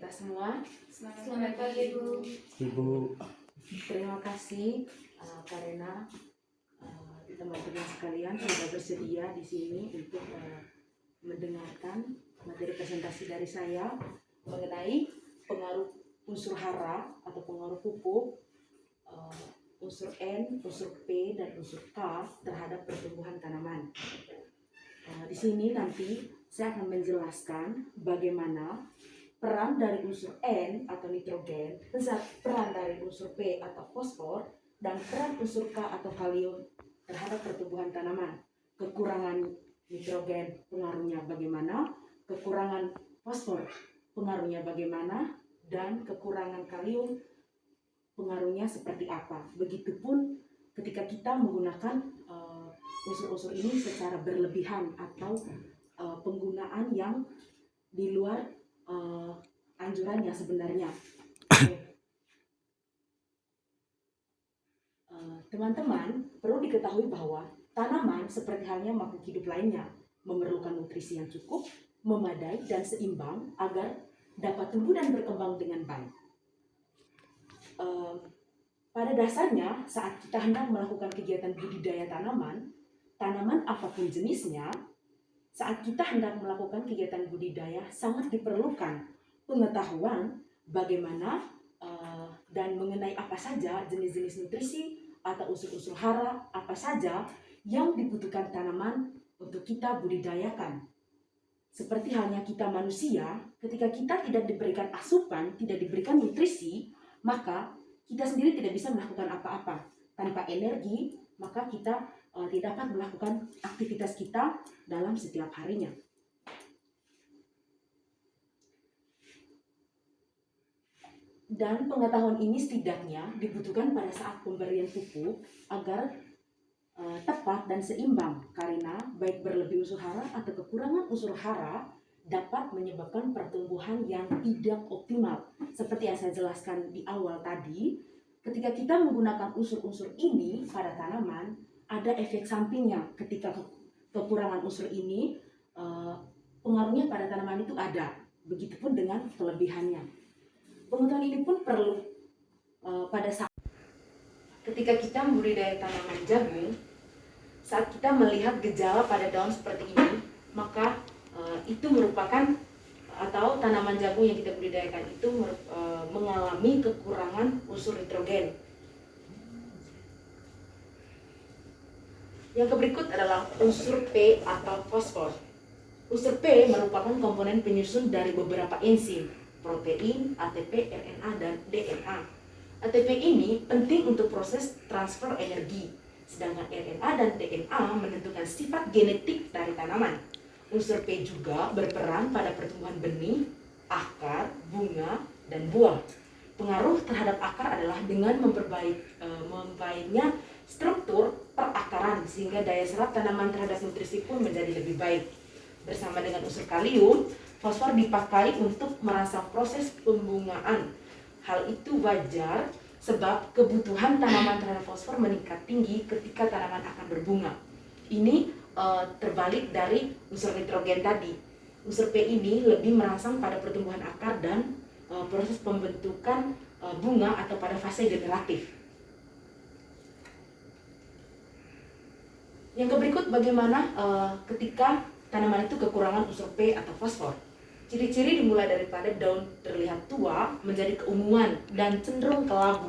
kita semua. Selamat pagi, Bu. Ibu, Terima kasih karena teman-teman sekalian sudah bersedia di sini untuk mendengarkan materi presentasi dari saya mengenai pengaruh unsur hara atau pengaruh pupuk, unsur N, unsur P, dan unsur K terhadap pertumbuhan tanaman. Di sini nanti saya akan menjelaskan bagaimana peran dari unsur N atau nitrogen, peran dari unsur P atau fosfor, dan peran unsur K atau kalium terhadap pertumbuhan tanaman. Kekurangan nitrogen pengaruhnya bagaimana, kekurangan fosfor pengaruhnya bagaimana, dan kekurangan kalium pengaruhnya seperti apa. Begitupun ketika kita menggunakan unsur-unsur ini secara berlebihan atau penggunaan yang di luar anjuran yang sebenarnya. Teman-teman perlu diketahui bahwa tanaman seperti halnya makhluk hidup lainnya memerlukan nutrisi yang cukup, memadai, dan seimbang agar dapat tumbuh dan berkembang dengan baik. Pada dasarnya saat kita hendak melakukan kegiatan budidaya tanaman apapun jenisnya, saat kita hendak melakukan kegiatan budidaya sangat diperlukan pengetahuan bagaimana dan mengenai apa saja jenis-jenis nutrisi atau unsur-unsur hara apa saja yang dibutuhkan tanaman untuk kita budidayakan. Seperti halnya kita manusia, ketika kita tidak diberikan asupan, tidak diberikan nutrisi, maka kita sendiri tidak bisa melakukan apa-apa. Tanpa energi, maka kita tidak dapat melakukan aktivitas kita dalam setiap harinya. Dan pengetahuan ini setidaknya dibutuhkan pada saat pemberian pupuk agar tepat dan seimbang, karena baik berlebih unsur hara atau kekurangan unsur hara dapat menyebabkan pertumbuhan yang tidak optimal. Seperti yang saya jelaskan di awal tadi, ketika kita menggunakan unsur-unsur ini pada tanaman, ada efek sampingnya. Ketika kekurangan unsur ini, pengaruhnya pada tanaman itu ada. Begitupun dengan kelebihannya. Pengetahuan ini pun perlu pada saat ketika kita membudidaya tanaman jagung, saat kita melihat gejala pada daun seperti ini, maka itu merupakan atau tanaman jagung yang kita budidayakan itu mengalami kekurangan unsur nitrogen. Yang berikut adalah unsur P atau fosfor. Unsur P merupakan komponen penyusun dari beberapa enzim, protein, ATP, RNA, dan DNA. ATP ini penting untuk proses transfer energi, sedangkan RNA dan DNA menentukan sifat genetik dari tanaman. Unsur P juga berperan pada pertumbuhan benih, akar, bunga, dan buah. Pengaruh terhadap akar adalah dengan membaiknya struktur perakaran sehingga daya serap tanaman terhadap nutrisi pun menjadi lebih baik. Bersama dengan unsur kalium, fosfor dipakai untuk merangsang proses pembungaan. Hal itu wajar sebab kebutuhan tanaman terhadap fosfor meningkat tinggi ketika tanaman akan berbunga. Ini terbalik dari unsur nitrogen tadi. Unsur P ini lebih merangsang pada pertumbuhan akar dan proses pembentukan bunga atau pada fase generatif. Yang berikut bagaimana ketika tanaman itu kekurangan unsur P atau fosfor. Ciri-ciri dimulai daripada daun terlihat tua menjadi keunguan dan cenderung kelabu.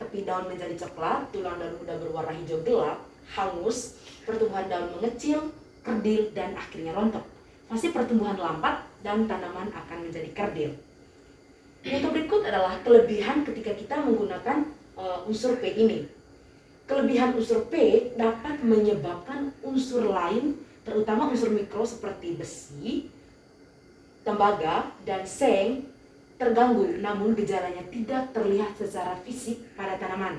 Tepi daun menjadi coklat, tulang daun muda berwarna hijau gelap, hangus, pertumbuhan daun mengecil, kerdil, dan akhirnya rontok. Fase pertumbuhan lambat dan tanaman akan menjadi kerdil. Yang berikut adalah kelebihan ketika kita menggunakan unsur P ini. Kelebihan unsur P dapat menyebabkan unsur lain, terutama unsur mikro seperti besi, tembaga, dan seng terganggu, namun gejalanya tidak terlihat secara fisik pada tanaman.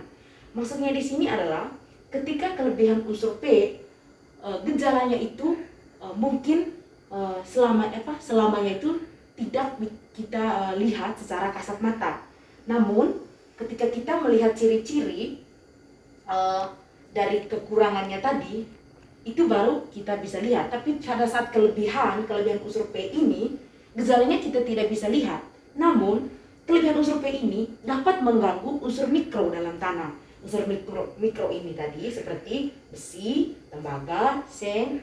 Maksudnya di sini adalah ketika kelebihan unsur P, gejalanya itu mungkin selamanya itu tidak kita lihat secara kasat mata. Namun ketika kita melihat ciri-ciri dari kekurangannya tadi, itu baru kita bisa lihat. Tapi pada saat kelebihan unsur P ini, gejalanya kita tidak bisa lihat. Namun, kelebihan unsur P ini dapat mengganggu unsur mikro dalam tanah. Unsur mikro ini tadi seperti besi, tembaga, seng,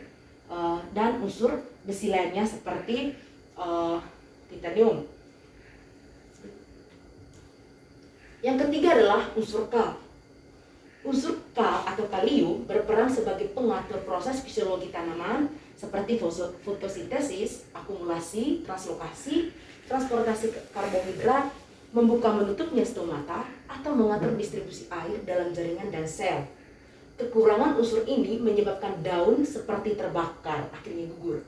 dan unsur besi lainnya seperti titanium. Yang ketiga adalah unsur K. Unsur K atau kalium berperan sebagai pengatur proses fisiologi tanaman seperti fotosintesis, akumulasi, translokasi, transportasi karbohidrat, membuka menutupnya stomata, atau mengatur distribusi air dalam jaringan dan sel. Kekurangan unsur ini menyebabkan daun seperti terbakar, akhirnya gugur.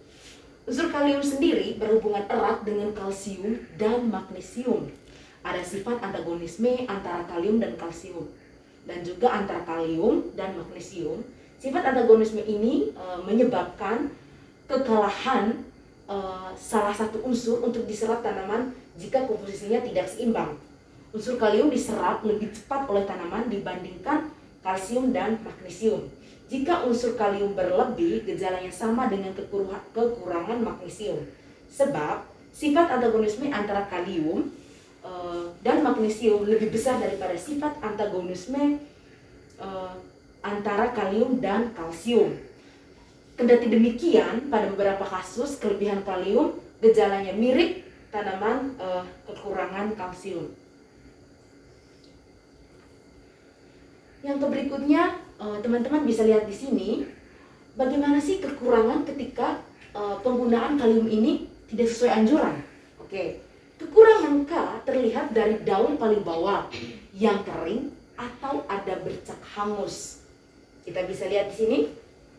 Unsur kalium sendiri berhubungan erat dengan kalsium dan magnesium. Ada sifat antagonisme antara kalium dan kalsium, dan juga antara kalium dan magnesium. Sifat antagonisme ini menyebabkan kekalahan salah satu unsur untuk diserap tanaman jika komposisinya tidak seimbang. Unsur kalium diserap lebih cepat oleh tanaman dibandingkan kalsium dan magnesium. Jika unsur kalium berlebih, gejalanya sama dengan kekurangan magnesium. Sebab sifat antagonisme antara kalium dan magnesium lebih besar daripada sifat antagonisme antara kalium dan kalsium. Kendati demikian, pada beberapa kasus kelebihan kalium gejalanya mirip tanaman kekurangan kalsium. Yang berikutnya, teman-teman bisa lihat di sini bagaimana sih kekurangan ketika penggunaan kalium ini tidak sesuai anjuran. Oke. Kekurangan K terlihat dari daun paling bawah yang kering atau ada bercak hangus. Kita bisa lihat di sini.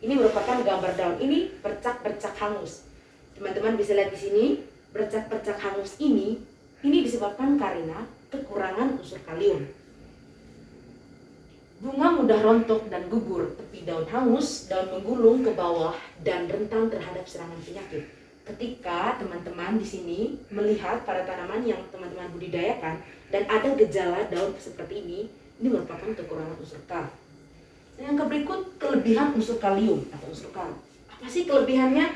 Ini merupakan gambar daun. Ini bercak-bercak hangus. Teman-teman bisa lihat di sini, bercak-bercak hangus ini disebabkan karena kekurangan unsur kalium. Bunga mudah rontok dan gugur, tepi daun hangus, daun menggulung ke bawah dan rentan terhadap serangan penyakit. Ketika teman-teman di sini melihat pada tanaman yang teman-teman budidayakan dan ada gejala daun seperti ini merupakan kekurangan unsur K. Dan yang berikut, kelebihan unsur kalium atau unsur K. Apa sih kelebihannya?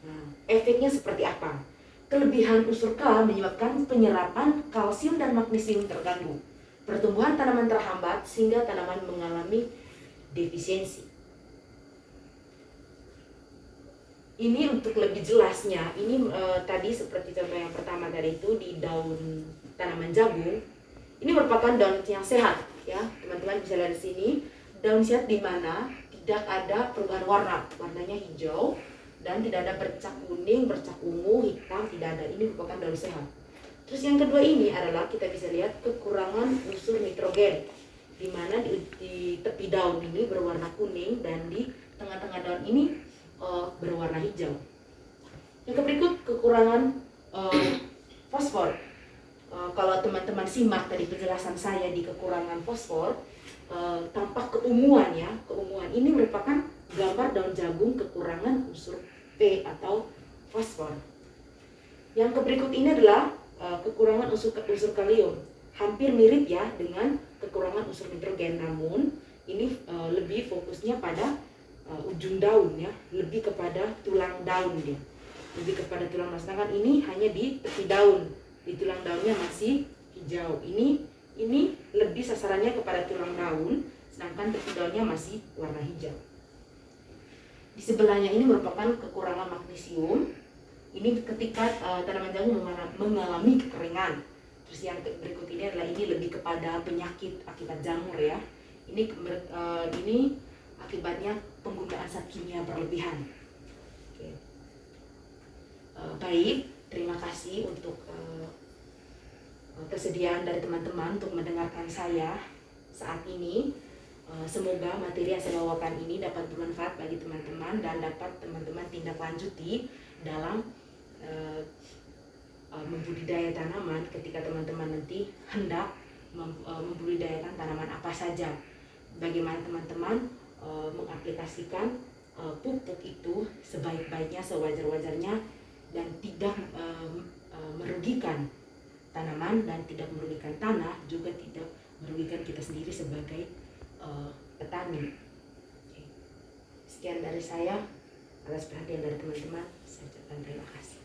Nah, efeknya seperti apa? Kelebihan unsur K menyebabkan penyerapan kalsium dan magnesium terganggu. Pertumbuhan tanaman terhambat sehingga tanaman mengalami defisiensi. Ini untuk lebih jelasnya, ini tadi seperti contoh yang pertama tadi itu di daun tanaman jagung. Ini merupakan daun yang sehat, ya teman-teman bisa lihat di sini. Daun sehat di mana tidak ada perubahan warna, warnanya hijau dan tidak ada bercak kuning, bercak ungu, hitam, tidak ada. Ini merupakan daun sehat. Terus yang kedua ini adalah kita bisa lihat kekurangan unsur nitrogen, di mana di tepi daun ini berwarna kuning dan di tengah-tengah daun ini berwarna hijau. Yang berikut, kekurangan fosfor. Kalau teman-teman simak tadi penjelasan saya di kekurangan fosfor, tampak keunguan ya. Keunguan ini merupakan gambar daun jagung kekurangan unsur P atau fosfor. Yang berikut ini adalah kekurangan unsur kalium. Hampir mirip ya dengan kekurangan unsur nitrogen, namun ini lebih fokusnya pada ujung daun ya, lebih kepada tulang daun dia, lebih kepada tulang daun. Sedangkan ini hanya di tepi daun, di tulang daunnya masih hijau. Ini lebih sasarannya kepada tulang daun, sedangkan tepi daunnya masih warna hijau. Di sebelahnya ini merupakan kekurangan magnesium. Ini ketika tanaman jagung mengalami kekeringan. Terus yang berikut ini adalah ini lebih kepada penyakit akibat jamur ya. Ini akibatnya penggunaan zat kimia berlebihan. Oke. Baik, terima kasih untuk kesediaan dari teman-teman untuk mendengarkan saya saat ini. Semoga materi yang saya bawakan ini dapat bermanfaat bagi teman-teman dan dapat teman-teman tindak lanjuti dalam membudidaya tanaman ketika teman-teman nanti hendak membudidayakan tanaman apa saja. Bagaimana teman-teman mengaplikasikan pupuk itu sebaik-baiknya, sewajar-wajarnya, dan tidak merugikan tanaman dan tidak merugikan tanah, juga tidak merugikan kita sendiri sebagai petani. Sekian dari saya. Atas perhatian dari teman-teman, saya ucapkan terima kasih.